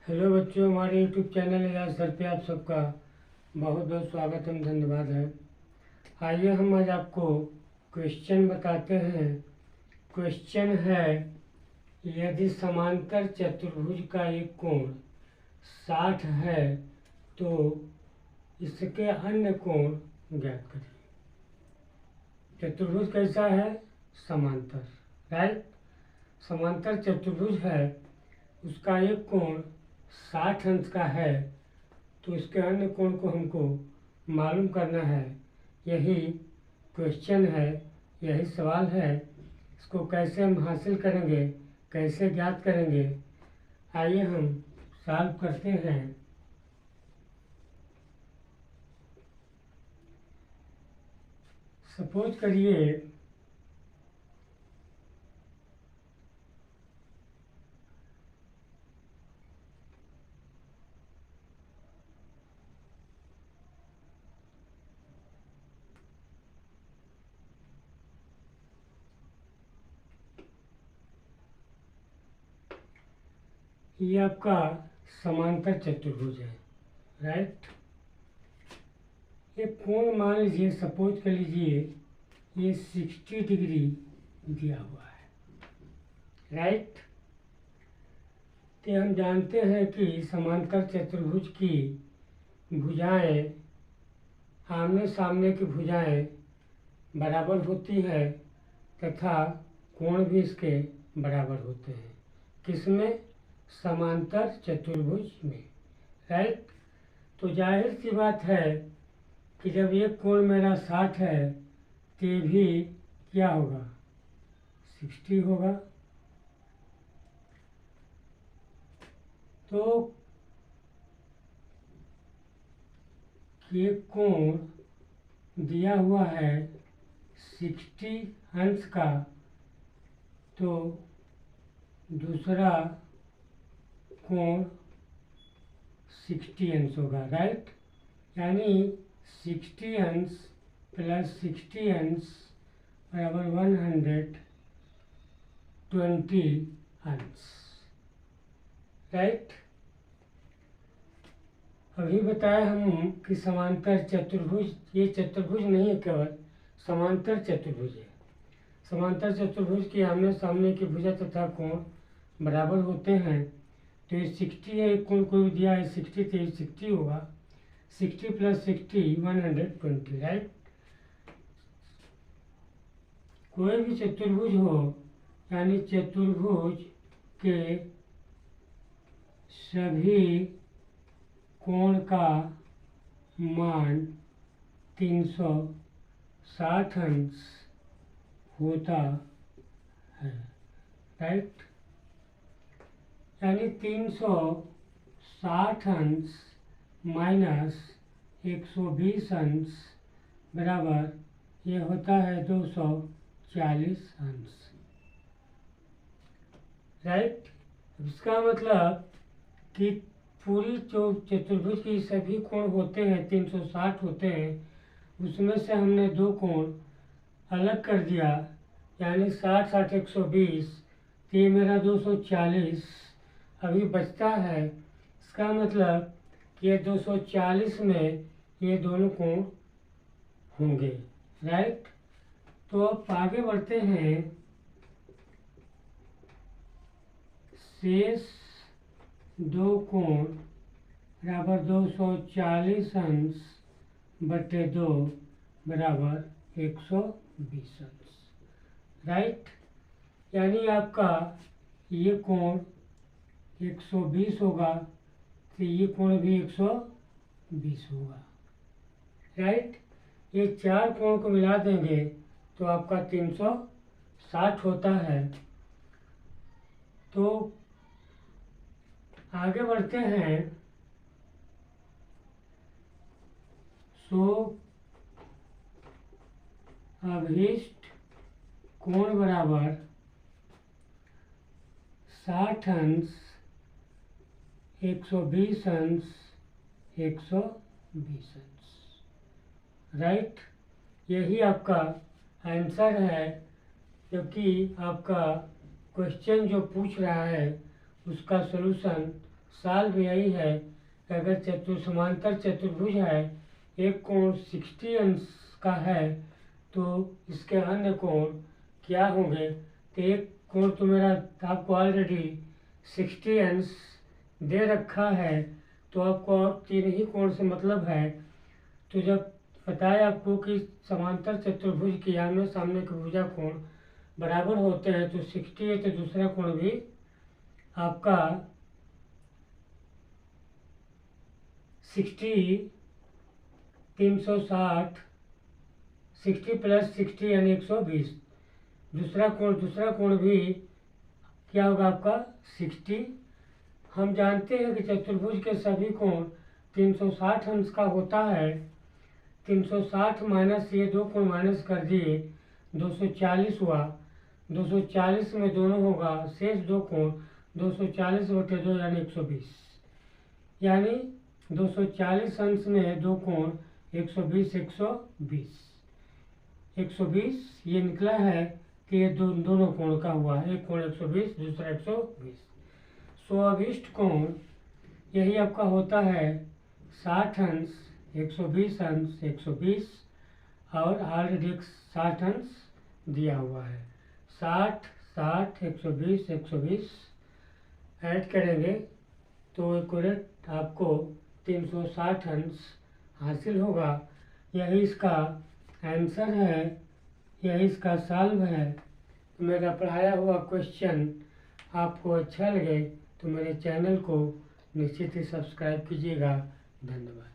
Hello बच्चों, हमारे YouTube channel Ejaz sir पे आप सबका बहुत बहुत स्वागत एवं धन्यवाद है। आइए हम आज आपको क्वेश्चन बताते हैं। क्वेश्चन है, यदि समांतर चतुर्भुज का एक कोण 60 है तो इसके अन्य कोण ज्ञात करिए। चतुर्भुज कैसा है? समांतर, राइट। समांतर चतुर्भुज है, उसका एक कोण 60 अंश का है तो इसके अन्य कोण को हमको मालूम करना है। यही क्वेश्चन है, यही सवाल है। इसको कैसे हम हासिल करेंगे, कैसे ज्ञात करेंगे, आइए हम सॉल्व करते हैं। सपोज करिए ये आपका समांतर चतुर्भुज है, राइट। एक कोण मान लीजिए, सपोज कर लीजिए ये 60 डिग्री दिया हुआ है, राइट। तो हम जानते हैं कि समांतर चतुर्भुज की भुजाएं, आमने सामने की भुजाएं बराबर होती है तथा कोण भी इसके बराबर होते हैं। किसमें? समांतर चतुर्भुज में, राइट। तो जाहिर सी बात है कि जब एक कोण मेरा 60 है तो ये भी क्या होगा? 60 होगा। तो ये कोण दिया हुआ है 60 अंश का, तो दूसरा कोण 60 अंश होगा, राइट। यानी 60 अंश प्लस 60 अंश बराबर 120 अंश, राइट। अभी बताया हम कि समांतर चतुर्भुज, ये चतुर्भुज नहीं है, केवल समांतर चतुर्भुज है। समांतर चतुर्भुज की आमने सामने की भुजा तथा कोण बराबर होते हैं। तो ये 60 है, एक कोण को दिया है 60 तो 60 होगा। 60 प्लस 60 120, राइट। कोई भी चतुर्भुज हो, यानी चतुर्भुज के सभी कोण का मान 360 अंश होता है, राइट। यानी 360 अंश माइनस 120 अंश बराबर ये होता है 240 अंश, राइट। इसका मतलब कि पूरी जो चतुर्भुज की सभी कोण होते हैं 360 होते हैं, उसमें से हमने दो कोण अलग कर दिया, यानी 60 60 120, तो ये मेरा 240 अभी बचता है। इसका मतलब कि ये 240 में ये दोनों कोण होंगे, राइट। तो अब आगे बढ़ते हैं। शेष दो कोण बराबर 240 अंश बटे 2 बराबर 120 अंश, राइट। यानी आपका ये कोण 120 होगा तो ये कोण भी 120 होगा, राइट। ये चार कोण को मिला देंगे तो आपका 360 होता है। तो आगे बढ़ते हैं। अभीष्ट कोण बराबर 60 अंश 120 अंश 120 अंश, राइट। यही आपका आंसर है, क्योंकि आपका क्वेश्चन जो पूछ रहा है उसका सलूशन सॉल्व यही है कि अगर समांतर चतुर्भुज है, एक कोण 60 अंश का है, तो इसके अन्य कोण क्या होंगे। तो एक कोण तो मेरा आपको ऑलरेडी 60 अंश दे रखा है, तो आपको और 3 ही कोण से मतलब है। तो जब बताया आपको कि समांतर चतुर्भुज की आमने सामने के भुजा कोण बराबर होते हैं, तो 60 है तो दूसरा कोण भी आपका 60 360 60 + 60 यानी 120। दूसरा कोण भी क्या होगा आपका 60। हम जानते हैं कि चतुर्भुज के सभी कोण 360 अंश का होता है। 360 माइनस ये दो कोण माइनस कर दिए, 240 हुआ। 240 में दोनों होगा, शेष दो कोण 240/2 यानी 120। यानी 240 अंश में दो कोण 120 ये निकला है कि ये दोनों कोण का हुआ, एक कोण 120 दूसरा 120। सो अभिष्ट कोण यही आपका होता है 60 अंश 120 अंश 120, और ऑलरेडी 60 अंश दिया हुआ है। 60 60 120 120 ऐड करेंगे तो एक्यूरेट आपको 360 अंश हासिल होगा। यही इसका आंसर है, यही इसका सॉल्व है। मेरा पढ़ाया हुआ क्वेश्चन आपको अच्छा लगे तो मेरे चैनल को निश्चित ही सब्सक्राइब कीजिएगा। धन्यवाद।